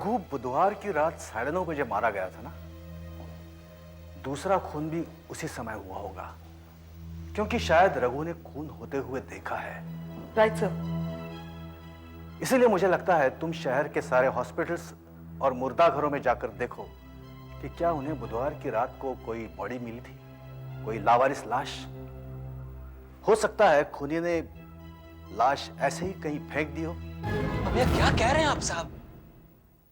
रघु बुधवार की रात 9:30 बजे मारा गया था ना। दूसरा खून भी उसी समय हुआ होगा, क्योंकि शायद रघु ने खून होते हुए देखा है। Right sir. इसीलिए मुझे लगता है तुम शहर के सारे हॉस्पिटल्स और मुर्दा घरों में जाकर देखो कि क्या उन्हें बुधवार की रात को कोई बॉडी मिली थी, कोई लावारिस लाश। हो सकता है खूनी ने लाश ऐसे ही कहीं फेंक दी हो। अब ये क्या कह रहे हैं आप साहब?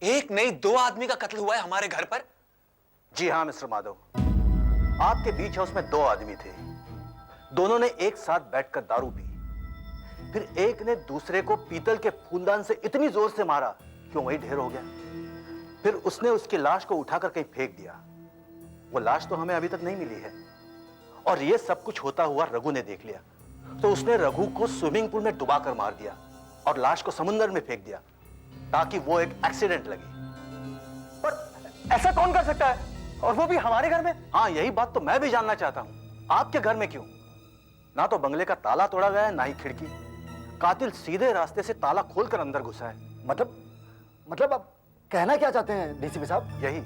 एक नहीं 2 आदमी का कत्ल हुआ है हमारे घर पर। जी हाँ मिस्टर माधव, आपके बीच हाउस में 2 आदमी थे। दोनों ने एक साथ बैठकर दारू पी, फिर एक ने दूसरे को पीतल के फूलदान से इतनी जोर से मारा कि वही ढेर हो गया। फिर उसने उसकी लाश को उठाकर कहीं फेंक दिया। वो लाश तो हमें अभी तक नहीं मिली है, और ये सब कुछ होता हुआ रघु ने देख लिया, तो उसने रघु को स्विमिंग पूल में डुबा कर मार दिया और लाश को समुद्र में फेंक दिया ताकि वो एक एक्सीडेंट लगे। पर ऐसा कौन कर सकता है, और वो भी हमारे घर में? हाँ, यही बात तो मैं भी जानना चाहता हूं। आपके घर में क्यों? ना तो बंगले का ताला तोड़ा गया है, ना ही खिड़की। कातिल सीधे रास्ते से ताला खोलकर अंदर घुसा है। मतलब आप कहना क्या चाहते हैं डीसीपी साहब? यही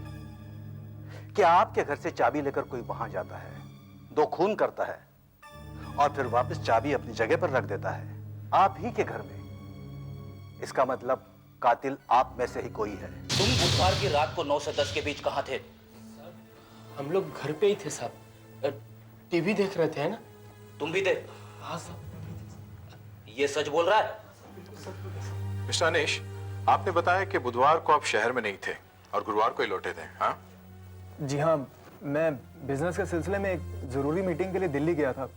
कि आपके घर से चाबी लेकर कोई वहां जाता है, 2 खून करता है और फिर वापस चाबी अपनी जगह पर रख देता है, आप ही के घर में। इसका मतलब कातिल आप में से ही कोई है। तुम बुधवार की रात को 9 से 10 के बीच कहां थे? हम लोग घर पे ही थे साहब, टीवी देख रहे थे। है ना? तुम भी थे? हाँ साहब। ये सच बोल रहा है? मिस्टर अनिश, आपने बताया कि बुधवार को आप शहर में नहीं थे और गुरुवार को ही लौटे थे। हाँ जी हाँ, मैं बिजनेस के सिलसिले में एक जरूरी मीटिंग के लिए दिल्ली गया था।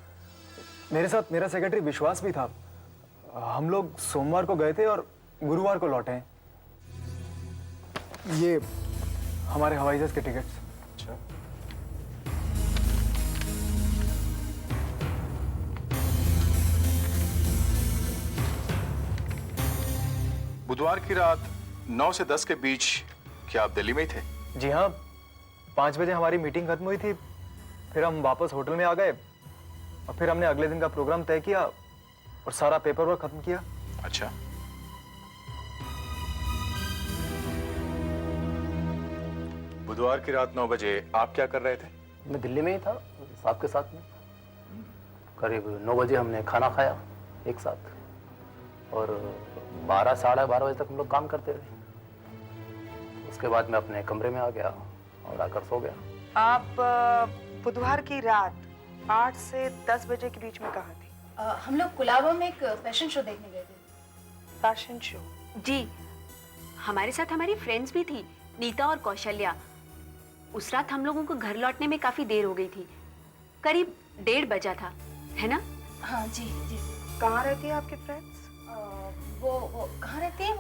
मेरे साथ मेरा सेक्रेटरी विश्वास भी था। हम लोग सोमवार को गए थे और गुरुवार को लौटे हैं। ये हमारे हवाई जहाज के टिकट्स। अच्छा, बुधवार की रात 9 से 10 के बीच क्या आप दिल्ली में ही थे? जी हाँ, 5 बजे हमारी मीटिंग खत्म हुई थी। फिर हम वापस होटल में आ गए और फिर हमने अगले दिन का प्रोग्राम तय किया और सारा पेपर वर्क खत्म किया। अच्छा, बुधवार की रात 9 बजे आप क्या कर रहे थे? मैं दिल्ली में ही था साहब के साथ में। करीब 9 बजे हमने खाना खाया एक साथ, और 12 साढ़े 12 बजे तक हम लोग काम करते थे। उसके बाद मैं अपने कमरे में आ गया और आकर सो गया। आप बुधवार की रात 8 से 10 बजे के बीच में कहाँ थे? हम लोग कुलाबा में एक फैशन शो देखने गए थे। Fashion show? जी, हमारे साथ हमारी फ्रेंड्स भी थी, नीता और कौशल्या। उस रात हम लोगों को घर लौटने में काफी देर हो गई थी, करीब 1:30 बजा था, है ना? हाँ जी जी। कहाँ रहती है आपकी फ्रेंड्स? वो कहाँ रहती है?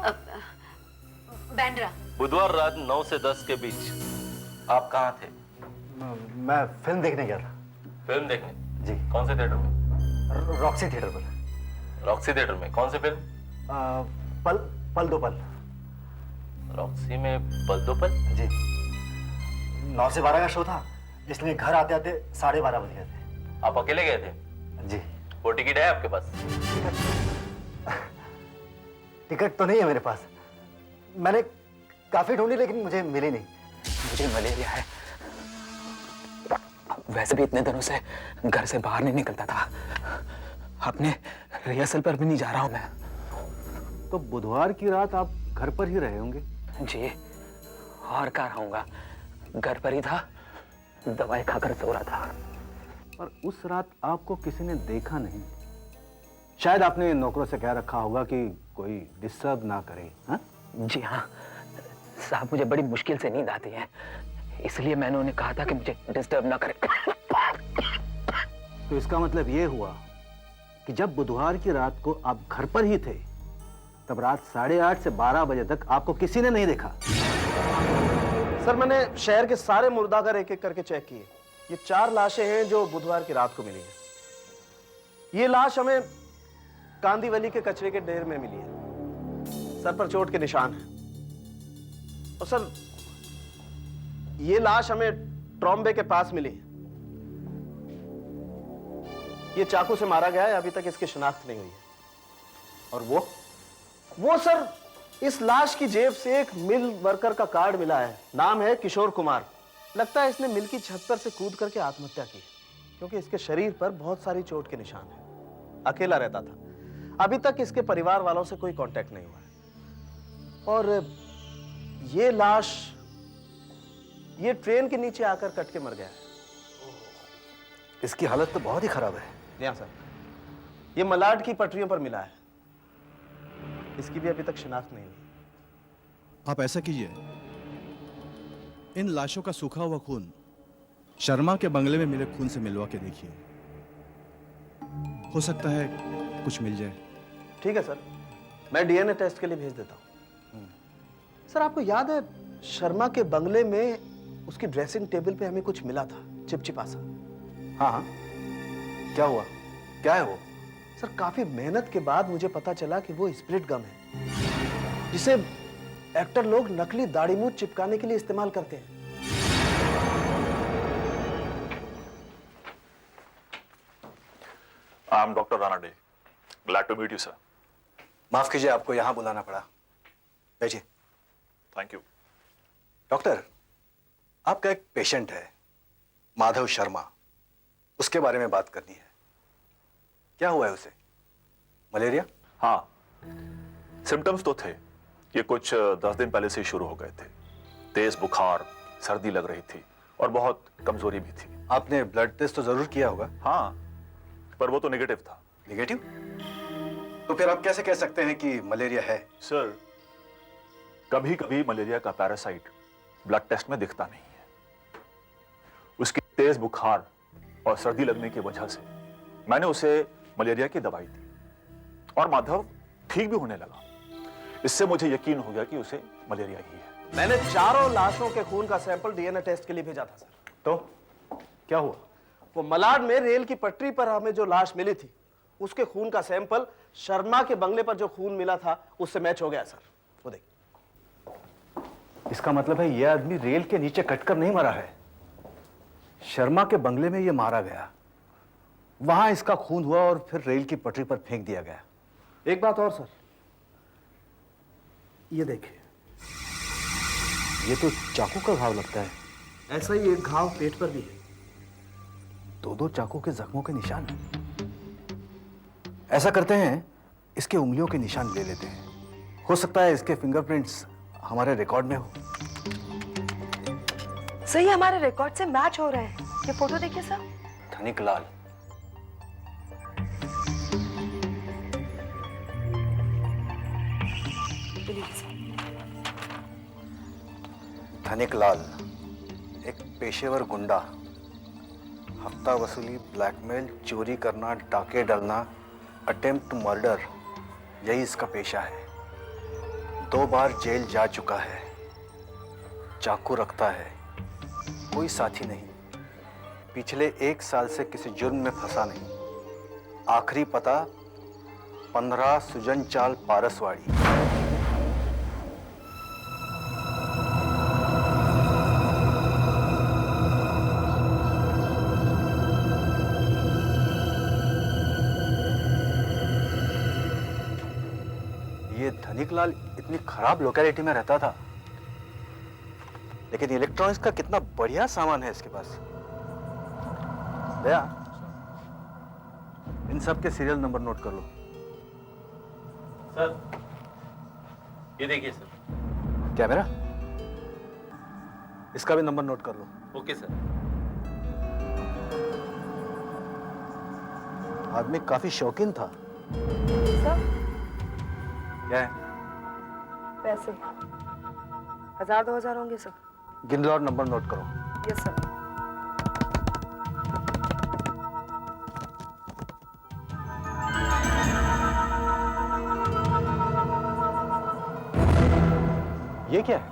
बैंड्रा। बुधवार रात 9 से 10 के बीच आप कहाँ थे? मैं फिल्म देखने गया था। फिल्म देखने? जी। कौन से थिएटर में? रॉक्सी थिएटर पर। रॉक्सी थिएटर में? कौन सी फिल्म? पल दो पल। रॉक्सी में पल दो पल? जी। 9 से 12 का शो था, इसलिए घर आते आते 12:30 बज गए थे। आप अकेले गए थे? जी। वो टिकट है आपके पास? टिकट तो नहीं है मेरे पास। मैंने काफी ढूंढी लेकिन मुझे मिली नहीं। मुझे मलेरिया है, वैसे भी इतने दिनों से घर से बाहर नहीं निकलता था। अपने रिहर्सल पर भी नहीं जा रहा हूं मैं। तो बुधवार की रात आप घर पर ही रहे होंगे? जी, और कहाँ रहूंगा, घर पर ही था, दवाई खाकर सो रहा था। और उस रात आपको किसी ने देखा नहीं? शायद आपने नौकरों से कह रखा होगा कि कोई डिस्टर्ब ना करे। हाँ? जी हाँ साहब, मुझे बड़ी मुश्किल से नींद आती है, इसलिए मैंने उन्हें कहा था कि मुझे डिस्टर्ब ना करें। तो इसका मतलब ये हुआ कि जब बुधवार की रात को आप घर पर ही थे, तब रात 8:30 से 12 बजे तक आपको किसी ने नहीं देखा? सर, मैंने शहर के सारे मुर्दाघर एक एक करके चेक किए। ये 4 लाशें हैं जो बुधवार की रात को मिली हैं। ये लाश हमें कांदीवली के कचरे के ढेर में मिली है। सर पर चोट के निशान हैं। और सर, ये लाश हमें ट्रॉम्बे के पास मिली है। ये चाकू से मारा गया है, अभी तक इसकी शिनाख्त नहीं हुई है। और वो सर इस लाश की जेब से एक मिल वर्कर का कार्ड मिला है, नाम है किशोर कुमार। लगता है इसने मिल की छत पर से कूद करके आत्महत्या की, क्योंकि इसके शरीर पर बहुत सारी चोट के निशान हैं। अकेला रहता था। अभी तक इसके परिवार वालों से कोई कांटेक्ट नहीं हुआ है। और ये लाश ये ट्रेन के नीचे आकर कट के मर गया है। इसकी हालत तो बहुत ही खराब है। यहाँ सर, ये मलाड की पटरियों पर मिला है। इसकी भी अभी तक शिनाख्त नहीं हुई। आप ऐसा कीजिए, इन लाशों का सूखा हुआ खून शर्मा के बंगले में मिले खून से मिलवा के देखिए, हो सकता है कुछ मिल जाए। ठीक है सर, मैं डीएनए टेस्ट के लिए भेज देता हूँ। सर, आपको याद है शर्मा के बंगले में उसकी ड्रेसिंग टेबल पे हमें कुछ मिला था, चिपचिपा सा। हाँ हाँ, क्या हुआ? क्या है वो? सर, काफी मेहनत के बाद मुझे पता चला कि वो स्प्रिट गम है, जिसे एक्टर लोग नकली दाढ़ी मूंछ चिपकाने के लिए इस्तेमाल करते हैं। I am doctor Rana Dey, glad to meet you sir. माफ कीजिए, आपको यहां बुलाना पड़ा। बैठिए। Thank you. डॉक्टर, आपका एक पेशेंट है माधव शर्मा, उसके बारे में बात करनी है। क्या हुआ है उसे? मलेरिया? हाँ, सिम्टम्स तो थे। ये कुछ 10 दिन पहले से ही शुरू हो गए थे। तेज बुखार, सर्दी लग रही थी और बहुत कमजोरी भी थी। आपने ब्लड टेस्ट तो जरूर किया होगा? हाँ, पर वो तो नेगेटिव था। नेगेटिव? तो फिर आप कैसे कह सकते हैं कि मलेरिया है? सर, कभी कभी मलेरिया का पैरासाइट ब्लड टेस्ट में दिखता नहीं है। उसकी तेज बुखार और सर्दी लगने की वजह से मैंने उसे मलेरिया की दवाई दी और माधव ठीक भी होने लगा। इससे मुझे यकीन हो गया कि उसे मलेरिया ही है। मैंने चारों लाशों के खून का सैंपल डीएनए टेस्ट के लिए भेजा था सर। तो क्या हुआ? वो मलाड में रेल की पटरी पर हमें जो लाश मिली थी, उसके खून का सैंपल शर्मा के बंगले पर जो खून मिला था उससे मैच हो गया सर। वो देखिए। इसका मतलब है यह आदमी रेल के नीचे कटकर नहीं मरा है, शर्मा के बंगले में यह मारा गया, वहां इसका खून हुआ और फिर रेल की पटरी पर फेंक दिया गया। एक बात और सर, ये देखिए, ये तो चाकू का घाव लगता है। ऐसा ही एक घाव पेट पर भी है। दो चाकू के जख्मों के निशान हैं। ऐसा करते हैं, इसके उंगलियों के निशान ले लेते हैं। हो सकता है इसके फिंगरप्रिंट्स हमारे रिकॉर्ड में हो। सही, हमारे रिकॉर्ड से मैच हो रहे हैं। ये फोटो देखिए सर। धनिक लाल, धनिक लाल एक पेशेवर गुंडा, हफ्ता वसूली, ब्लैकमेल, चोरी करना, डाके डालना, अटेम्प्ट टू मर्डर, यही इसका पेशा है। 2 बार जेल जा चुका है, चाकू रखता है, कोई साथी नहीं, पिछले 1 साल से किसी जुर्म में फंसा नहीं। आखिरी पता 15 सुजन चाल, पारसवाड़ी। ये धनिकलाल इतनी खराब लोकेलिटी में रहता था, लेकिन इलेक्ट्रॉनिक्स का कितना बढ़िया सामान है इसके पास। दया, इन सब के सीरियल नंबर नोट कर लो। सर, ये देखिए सर। क्या मेरा? इसका भी नंबर नोट कर लो। Okay sir. आदमी काफी शौकीन था। सर, क्या है? पैसे 1000-2000 होंगे सर। गिन लो और नंबर नोट करो। Yes sir. ये क्या है?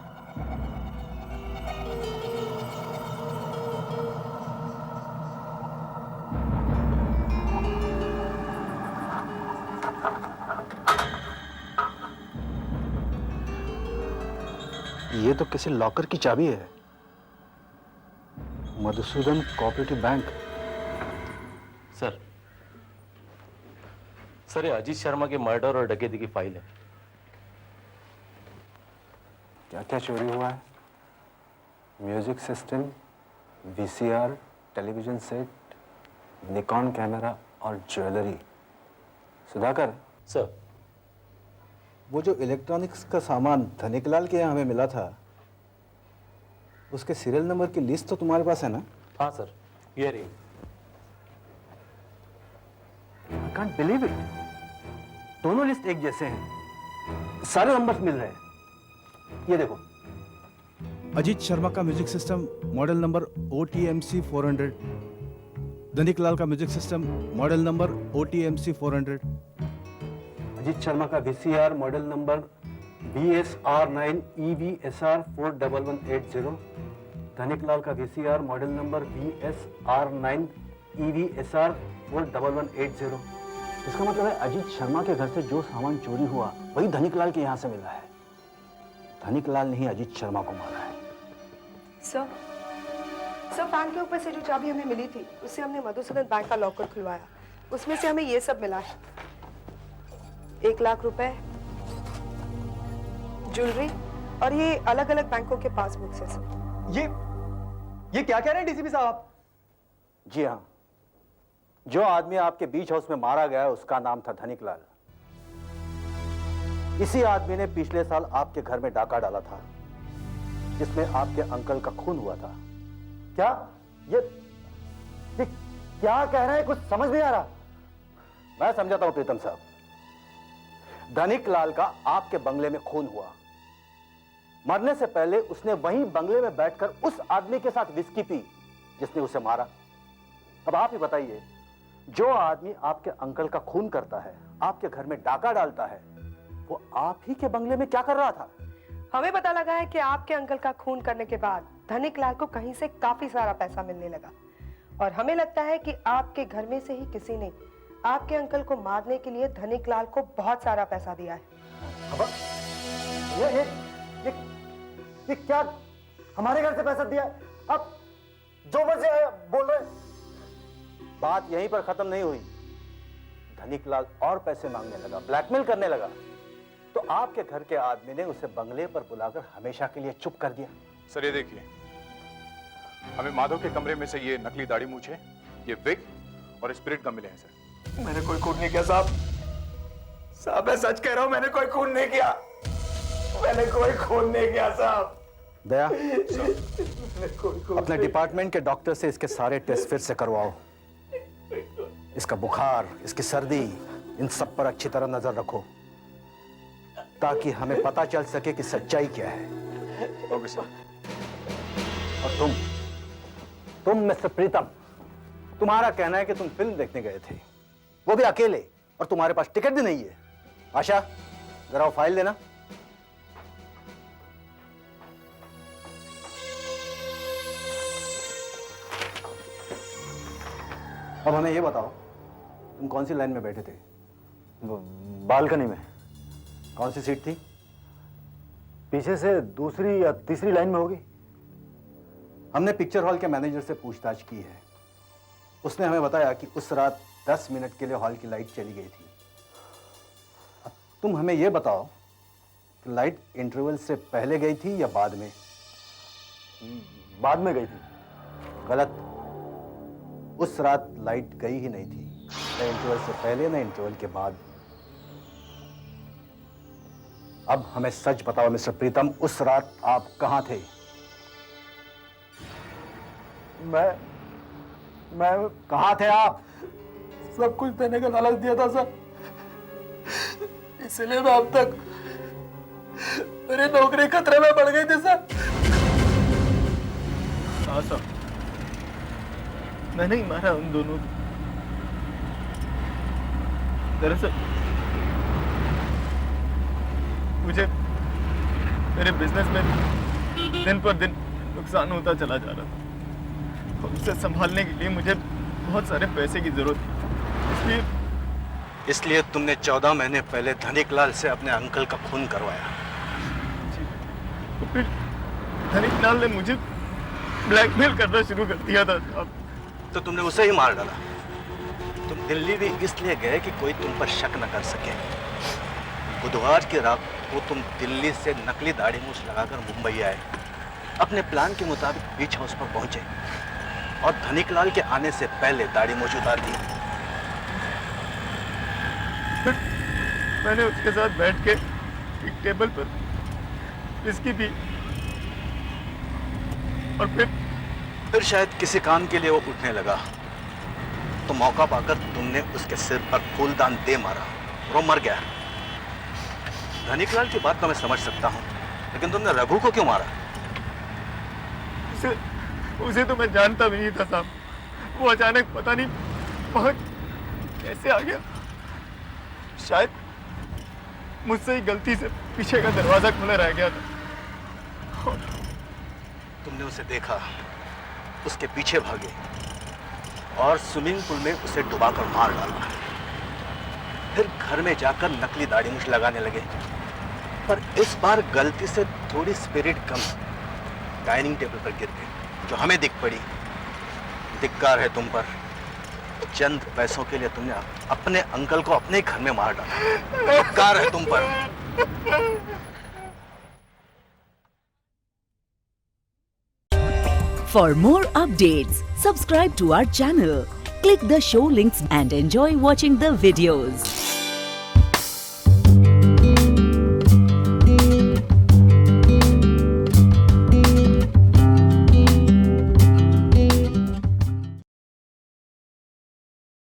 ये तो किसी लॉकर की चाबी है। Madhusudan cooperative bank. सर ये अजीत शर्मा के मर्डर और डकैती की फाइल है। क्या क्या चोरी हुआ है? Music system, VCR, television set, Nikon camera और ज्वेलरी। सुधाकर सर, वो जो इलेक्ट्रॉनिक्स का सामान धनिकलाल के यहाँ हमें मिला था, उसके सीरियल नंबर की लिस्ट तो तुम्हारे पास है ना? हाँ सर, ये रही। आई कांट बिलीव इट, दोनों लिस्ट एक जैसे हैं, सारे नंबर्स मिल रहे हैं। ये देखो, अजीत शर्मा का music system model number OTMC 400, Dhaniklal का music system model number OTMC 400, Ajit Sharma का VCR model number BSR9 EVSR 41180, धनिकलाल का VCR model number BSR9 EVSR 41180। इसका मतलब है अजीत शर्मा के घर से जो सामान चोरी हुआ वही धनिकलाल के यहाँ से मिला है। धनिकलाल ने ही अजीत शर्मा को मारा है। सर, फैन के ऊपर से जो चाबी हमें मिली थी, उससे हमने मधुसूदन बैंक का लॉकर खुलवाया। उसमें से हमें ये सब मिला है, 1 लाख रुपए, ज्वेलरी, और ये अलग अलग बैंकों के पासबुक्स हैं सर। ये क्या कह रहे हैं डीसीपी साहब? जी हाँ, जो आदमी आपके बीच हाउस में मारा गया है उसका नाम था धनिकलाल। इसी आदमी ने पिछले साल आपके घर में डाका डाला था, जिसमें आपके अंकल का खून हुआ था। क्या ये क्या कह रहे हैं? कुछ समझ नहीं आ रहा। मैं समझाता हूं प्रीतम साहब। धनिकलाल का आपके बंगले में खून हुआ। मरने से पहले उसने वहीं बंगले में बैठकर उस आदमी के साथ विस्की पी जिसने उसे मारा। अब आप ही बताइए, जो आदमी आपके अंकल का खून करता है, आपके घर में डाका डालता है, वो आप ही के बंगले में क्या कर रहा था? हमें पता लगा है कि आपके अंकल का खून करने के बाद धनिकलाल को कहीं से काफी सारा पैसा मिलने लगा, और हमें लगता है कि आपके घर में से ही किसी ने आपके अंकल को मारने के लिए धनिकलाल को बहुत सारा पैसा दिया है। अब ये क्या हमारे घर से पैसा दिया? अब जो मर्जी बोल रहे। बात यहीं पर खत्म नहीं हुई। धनिकलाल और पैसे मांगने लगा, ब्लैकमेल करने लगा, तो आपके घर के आदमी ने उसे बंगले पर बुलाकर हमेशा के लिए चुप कर दिया। सर ये देखिए, हमें माधव के कमरे में से ये नकली दाढ़ी मूछे, ये विग और स्पिरिट गम मिले हैं सर। मैंने कोई खून नहीं किया साहब। साहब मैं सच कह रहा हूं, मैंने कोई खून नहीं किया। मैंने कोई खून नहीं किया साहब। दया, अपने डिपार्टमेंट के डॉक्टर से इसके सारे टेस्ट फिर से करवाओ। इसका बुखार, इसकी सर्दी, इन सब पर अच्छी तरह नजर रखो, ताकि हमें पता चल सके कि सच्चाई क्या है। Okay sir. और तुम मिस्टर प्रीतम, तुम्हारा कहना है कि तुम फिल्म देखने गए थे, वो भी अकेले, और तुम्हारे पास टिकट भी नहीं है। आशा, जरा वो फाइल देना। अब हमें ये बताओ, तुम कौन सी लाइन में बैठे थे? बालकनी में। कौन सी सीट थी? पीछे से दूसरी या तीसरी लाइन में होगी। हमने पिक्चर हॉल के मैनेजर से पूछताछ की है। उसने हमें बताया कि उस रात 10 मिनट के लिए हॉल की लाइट चली गई थी। अब तुम हमें यह बताओ कि लाइट इंटरवल से पहले गई थी या बाद में? बाद में गई थी। गलत। उस रात लाइट गई ही नहीं थी, न इंटरवल से पहले न इंटरवल के बाद। अब हमें सच बताओ मिस्टर प्रीतम, उस रात आप कहां थे? मैं कहां थे आप? सब कुछ देने का लालच दिया था सर, इसलिए मैं अब तक मेरी नौकरी खतरे में पड़ गई थी सर। हाँ सर, मैंने ही मारा उन दोनों। दरअसल मुझे मेरे बिजनेस में दिन पर दिन नुकसान होता चला जा रहा था, और उसे संभालने के लिए मुझे बहुत सारे पैसे की जरूरत थी। इसलिए तुमने 14 महीने पहले धनिकलाल से अपने अंकल का खून करवाया। तो फिर धनिकलाल ने मुझे ब्लैकमेल करना शुरू कर दिया था। अब तो तुमने उसे ही मार डाला। तुम दिल्ली भी इसलिए गए कि कोई तुम पर शक न कर सके। बुधवार की रात को तुम दिल्ली से नकली दाढ़ी मूछ लगाकर मुंबई आए, अपने प्लान के मुताबिक बीच हाउस पर पहुंचे और धनिकलाल के आने से पहले दाढ़ी मूछ उतार दी। मैंने उसके साथ बैठ के एक टेबल पर विस्की पी और फिर शायद किसी काम के लिए वो उठने लगा तो मौका पाकर तुमने उसके सिर पर फूलदान दे मारा और वो मर गया। धनिकलाल की बात तो मैं समझ सकता हूँ, लेकिन तुमने रघु को क्यों मारा? उसे तो मैं जानता भी नहीं था साहब। वो अचानक पता नहीं वहाँ कैसे आ गया। शायद मुझसे ही गलती से पीछे का दरवाजा खुला रह गया था। तुमने उसे देखा, उसके पीछे भागे और स्विमिंग पूल में उसे डुबाकर मार डाला। फिर घर में जाकर नकली दाढ़ी मूछ लगाने लगे, पर इस बार गलती से थोड़ी स्पिरिट कम डाइनिंग टेबल पर गिर गई, जो हमें दिख पड़ी। धिक्कार है तुम पर। चंद पैसों के लिए तुमने अपने अंकल को अपने घर में मार डाला। धिक्कार है तुम पर। For more updates, subscribe to our channel, click the show links and enjoy watching the videos.